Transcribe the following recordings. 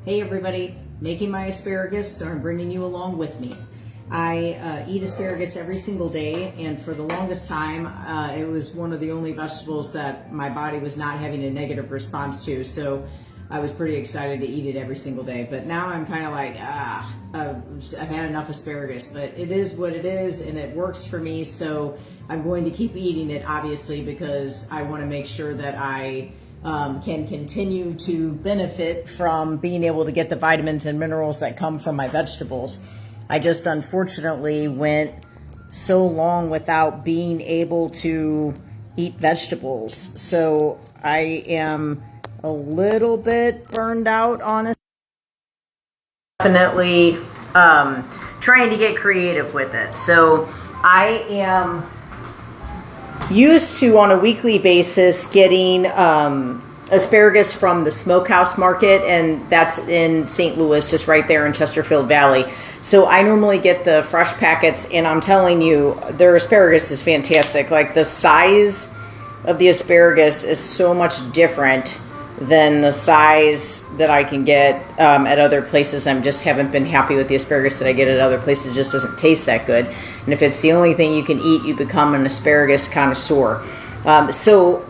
Hey everybody, making my asparagus, so I'm bringing you along with me. I eat asparagus every single day, and for the longest time, it was one of the only vegetables that my body was not having a negative response to, so I was pretty excited to eat it every single day. But now I'm kind of like, I've had enough asparagus, but it is what it is, and it works for me, so I'm going to keep eating it, obviously, because I want to make sure that I can continue to benefit from being able to get the vitamins and minerals that come from my vegetables. I just unfortunately went so long without being able to eat vegetables. So I am a little bit burned out on it. Definitely trying to get creative with it. So I am used to, on a weekly basis, getting asparagus from the Smokehouse Market, and that's in St. Louis, just right there in Chesterfield Valley. So I normally get the fresh packets, and I'm telling you, their asparagus is fantastic. Like, the size of the asparagus is so much different than the size that I can get at other places. I just haven't been happy with the asparagus that I get at other places. It just doesn't taste that good. And if it's the only thing you can eat, you become an asparagus connoisseur. So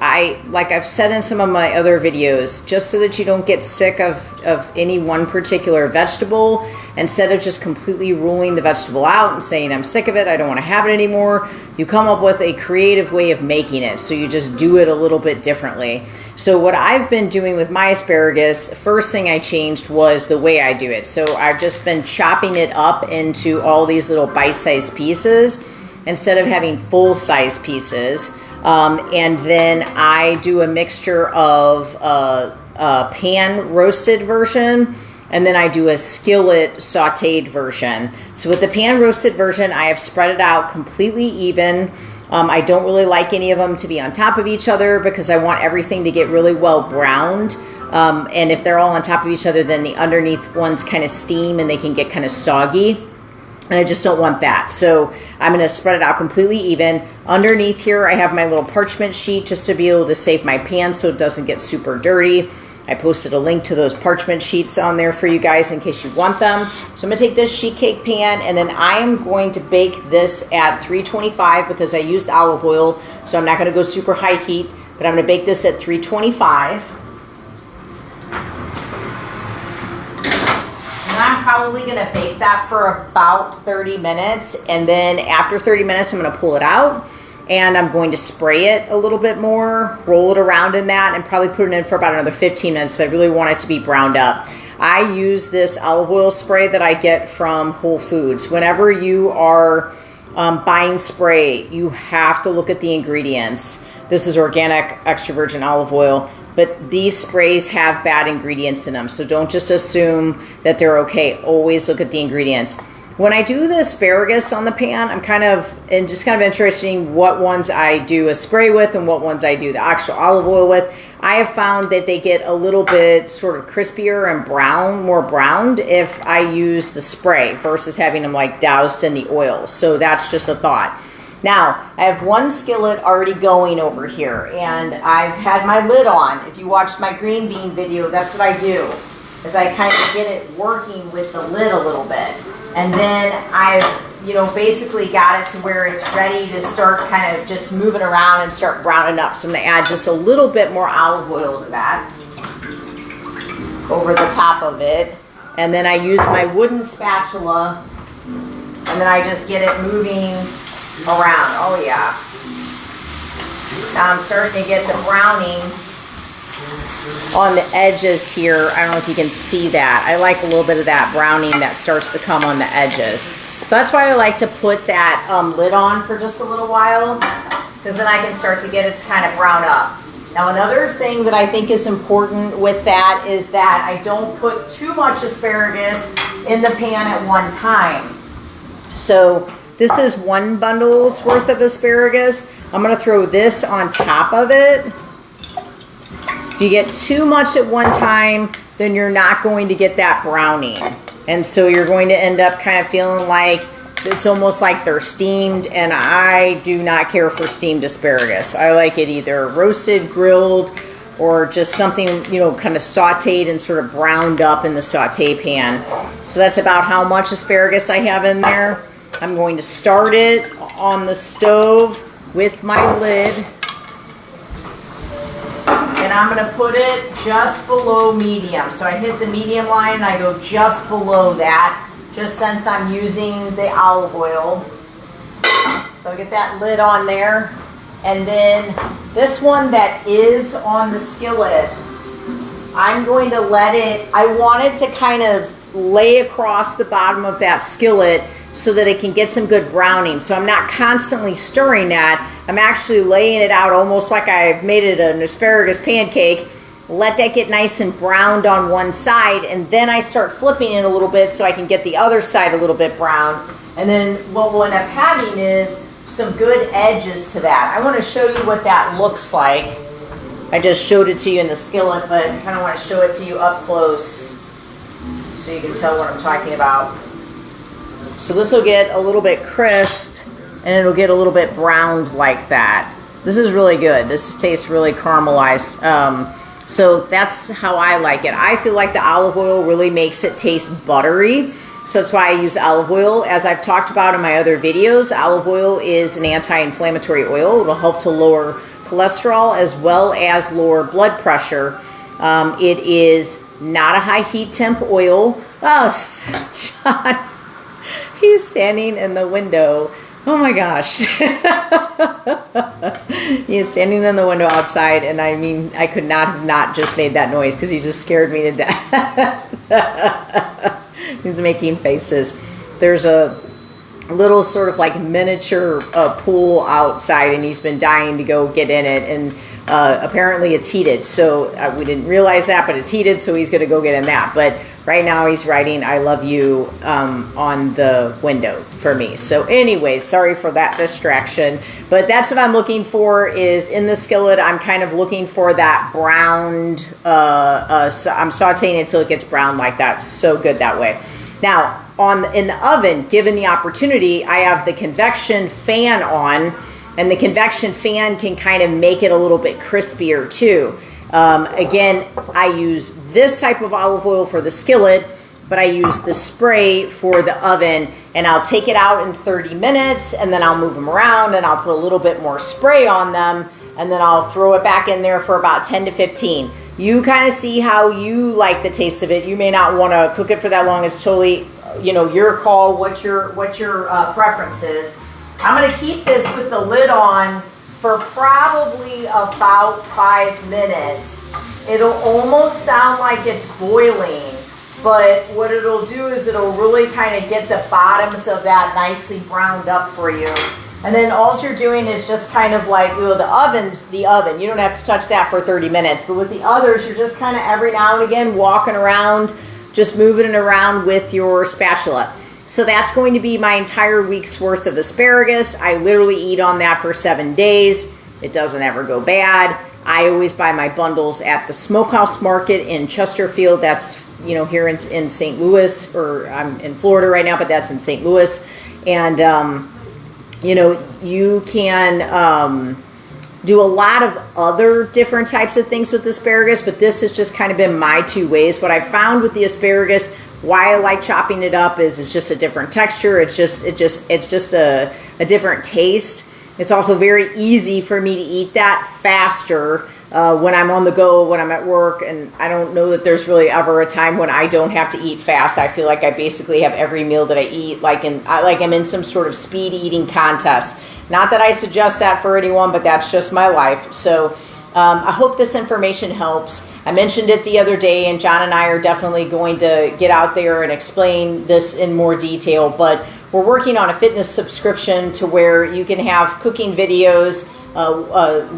like I've said in some of my other videos, just so that you don't get sick of any one particular vegetable, instead of just completely ruling the vegetable out and saying, I'm sick of it, I don't want to have it anymore, you come up with a creative way of making it. So you just do it a little bit differently. So what I've been doing with my asparagus, first thing I changed was the way I do it. So I've just been chopping it up into all these little bite-sized pieces instead of having full-size pieces. And then I do a mixture of a pan roasted version, and then I do a skillet sautéed version. So with the pan roasted version, I have spread it out completely even. I don't really like any of them to be on top of each other because I want everything to get really well browned. And if they're all on top of each other, then the underneath ones kind of steam and they can get kind of soggy. And I just don't want that. So I'm going to spread it out completely even. Underneath here, I have my little parchment sheet just to be able to save my pan so it doesn't get super dirty. I posted a link to those parchment sheets on there for you guys in case you want them. So I'm going to take this sheet cake pan, and then I am going to bake this at 325 because I used olive oil. So I'm not going to go super high heat, but I'm going to bake this at 325. I'm probably going to bake that for about 30 minutes, and then after 30 minutes I'm going to pull it out and I'm going to spray it a little bit more, roll it around in that, and probably put it in for about another 15 minutes. I really want it to be browned up. I use this olive oil spray that I get from Whole Foods. Whenever you are buying spray, you have to look at the ingredients. This is organic extra virgin olive oil, but these sprays have bad ingredients in them, so don't just assume that they're okay. Always look at the ingredients. When I do the asparagus on the pan, I'm kind of interested what ones I do a spray with and what ones I do the actual olive oil with. I have found that they get a little bit sort of crispier and more browned if I use the spray versus having them like doused in the oil. So that's just a thought. Now, I have one skillet already going over here, and I've had my lid on. If you watched my green bean video, that's what I do, is I kind of get it working with the lid a little bit. And then I've, basically got it to where it's ready to start kind of just moving around and start browning up. So I'm going to add just a little bit more olive oil to that over the top of it. And then I use my wooden spatula, and then I just get it moving around. Oh yeah. Now I'm starting to get the browning on the edges here. I don't know if you can see that. I like a little bit of that browning that starts to come on the edges. So that's why I like to put that lid on for just a little while, because then I can start to get it to kind of brown up. Now another thing that I think is important with that is that I don't put too much asparagus in the pan at one time. So this is one bundle's worth of asparagus. I'm going to throw this on top of it. If you get too much at one time, then you're not going to get that browning. And so you're going to end up kind of feeling like it's almost like they're steamed, and I do not care for steamed asparagus. I like it either roasted, grilled, or just something, you know, kind of sauteed and sort of browned up in the saute pan. So that's about how much asparagus I have in there. I'm going to start it on the stove with my lid. And I'm going to put it just below medium. So I hit the medium line and I go just below that, just since I'm using the olive oil. So I get that lid on there. And then this one that is on the skillet, I'm going to let it, I want it to kind of lay across the bottom of that skillet so that it can get some good browning. So I'm not constantly stirring that. I'm actually laying it out almost like I've made it an asparagus pancake. Let that get nice and browned on one side, and then I start flipping it a little bit so I can get the other side a little bit brown. And then what we'll end up having is some good edges to that. I want to show you what that looks like. I just showed it to you in the skillet, but I kind of want to show it to you up close so you can tell what I'm talking about. So this will get a little bit crisp and it'll get a little bit browned like that. This is really good. This tastes really caramelized. So that's how I like it. I feel like the olive oil really makes it taste buttery. So that's why I use olive oil. As I've talked about in my other videos, olive oil is an anti-inflammatory oil. It'll help to lower cholesterol as well as lower blood pressure. It is not a high heat temp oil. Oh, John, he's standing in the window. Oh my gosh. He is standing in the window outside, and I mean, I could not have not just made that noise because he just scared me to death. He's making faces. There's a little sort of like miniature pool outside, and he's been dying to go get in it, and apparently it's heated. So we didn't realize that, but it's heated, so he's going to go get in that. But right now he's writing "I love you" on the window for me. So anyways, sorry for that distraction. But that's what I'm looking for is in the skillet. I'm kind of looking for that browned, I'm sauteing it until it gets brown like that. So good that way. Now, in the oven, given the opportunity, I have the convection fan on, and the convection fan can kind of make it a little bit crispier too. Again, I use this type of olive oil for the skillet, but I use the spray for the oven, and I'll take it out in 30 minutes, and then I'll move them around, and I'll put a little bit more spray on them, and then I'll throw it back in there for about 10 to 15. You kind of see how you like the taste of it. You may not want to cook it for that long. It's totally, you know, your call, what your preference is. I'm going to keep this with the lid on for probably about 5 minutes. It'll almost sound like it's boiling, but what it'll do is it'll really kind of get the bottoms of that nicely browned up for you. And then all you're doing is just kind of like, you know, the oven's the oven. You don't have to touch that for 30 minutes. But with the others, you're just kind of every now and again walking around, just moving it around with your spatula. So that's going to be my entire week's worth of asparagus. I literally eat on that for 7 days. It doesn't ever go bad. I always buy my bundles at the Smokehouse Market in Chesterfield. That's, you know, here in St. Louis, or I'm in Florida right now, but that's in St. Louis. And, you know, you can do a lot of other different types of things with asparagus, but this has just kind of been my 2 ways. What I found with the asparagus, why I like chopping it up, is it's just a different texture. It's just a different taste. It's also very easy for me to eat that faster when I'm on the go, when I'm at work, and I don't know that there's really ever a time when I don't have to eat fast. I feel like I basically have every meal that I eat like I'm in some sort of speed eating contest. Not that I suggest that for anyone, but that's just my life. So I hope this information helps. I mentioned it the other day, and John and I are definitely going to get out there and explain this in more detail, but we're working on a fitness subscription to where you can have cooking videos,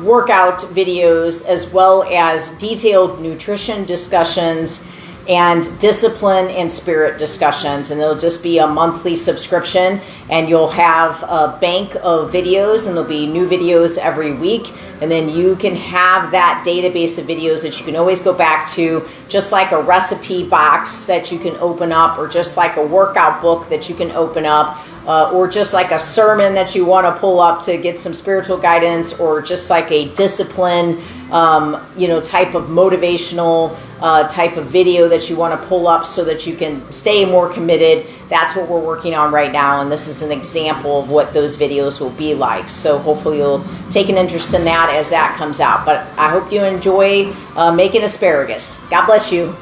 workout videos, as well as detailed nutrition discussions and discipline and spirit discussions. And it'll just be a monthly subscription, and you'll have a bank of videos, and there'll be new videos every week. And then you can have that database of videos that you can always go back to, just like a recipe box that you can open up, or just like a workout book that you can open up. or just like a sermon that you want to pull up to get some spiritual guidance, or just like a discipline, type of motivational type of video that you want to pull up so that you can stay more committed. That's what we're working on right now, and this is an example of what those videos will be like. So hopefully you'll take an interest in that as that comes out. But I hope you enjoy making asparagus. God bless you.